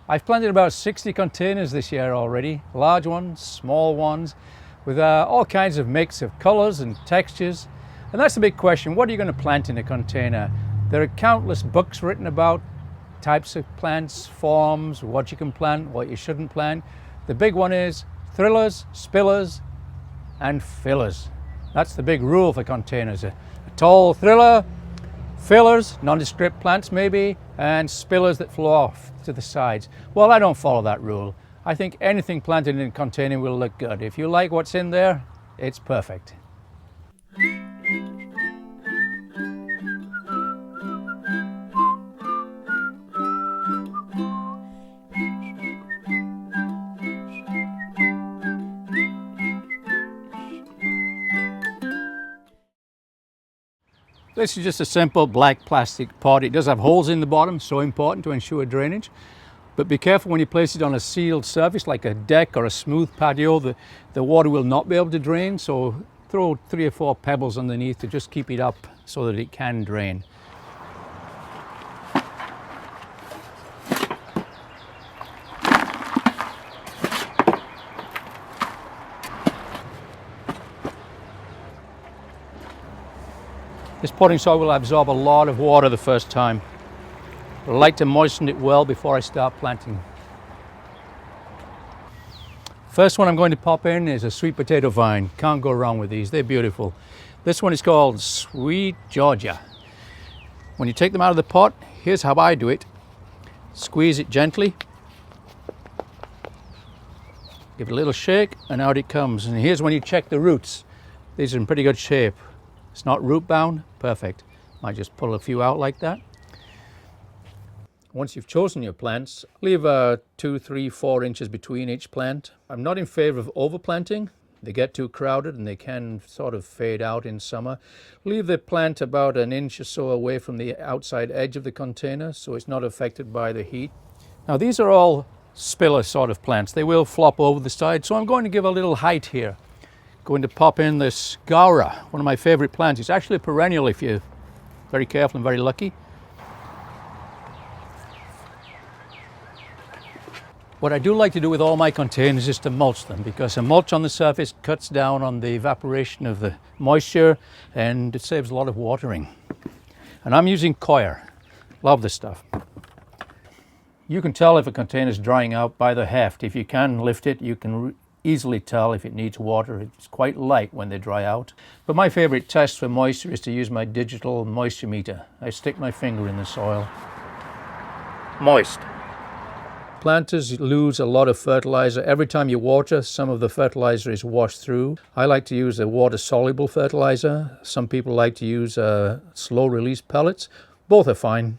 I've planted about 60 containers this year already, large ones, small ones, with all kinds of mix of colours and textures. And that's the big question, what are you going to plant in a container? There are countless books written about types of plants, forms, what you can plant, what you shouldn't plant. The big one is thrillers, spillers, and fillers. That's the big rule for containers. A tall thriller, fillers, nondescript plants maybe, and spillers that flow off to the sides. Well, I don't follow that rule. I think anything planted in a container will look good. If you like what's in there, it's perfect. This is just a simple black plastic pot. It does have holes in the bottom, so important to ensure drainage. But be careful when you place it on a sealed surface like a deck or a smooth patio. The water will not be able to drain, so throw 3 or 4 pebbles underneath to just keep it up so that it can drain. This potting soil will absorb a lot of water the first time. I like to moisten it well before I start planting. First one I'm going to pop in is a sweet potato vine. Can't go wrong with these, they're beautiful. This one is called Sweet Georgia. When you take them out of the pot, here's how I do it. Squeeze it gently. Give it a little shake and out it comes. And here's when you check the roots. These are in pretty good shape. It's not root bound, perfect. Might just pull a few out like that. Once you've chosen your plants, leave 2, 3, 4 inches between each plant. I'm not in favor of overplanting. They get too crowded and they can sort of fade out in summer. Leave the plant about 1 inch or so away from the outside edge of the container so it's not affected by the heat. Now these are all spiller sort of plants. They will flop over the side, so I'm going to give a little height here. Going to pop in this Gaura, one of my favorite plants. It's actually a perennial if you're very careful and very lucky. What I do like to do with all my containers is to mulch them, because a mulch on the surface cuts down on the evaporation of the moisture and it saves a lot of watering. And I'm using coir. Love this stuff. You can tell if a container is drying out by the heft. If you can lift it, you can easily tell if it needs water. It's quite light when they dry out. But my favorite test for moisture is to use my digital moisture meter. I stick my finger in the soil. Moist. Planters lose a lot of fertilizer. Every time you water, some of the fertilizer is washed through. I like to use a water-soluble fertilizer. Some people like to use slow-release pellets. Both are fine.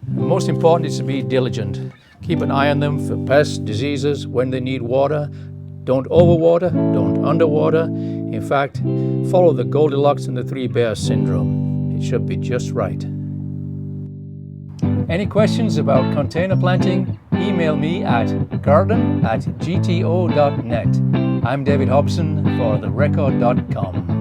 Most important is to be diligent. Keep an eye on them for pests, diseases, when they need water. Don't overwater, don't underwater. In fact, follow the Goldilocks and the 3 Bears syndrome. It should be just right. Any questions about container planting? Email me at garden@gto.net. I'm David Hobson for therecord.com.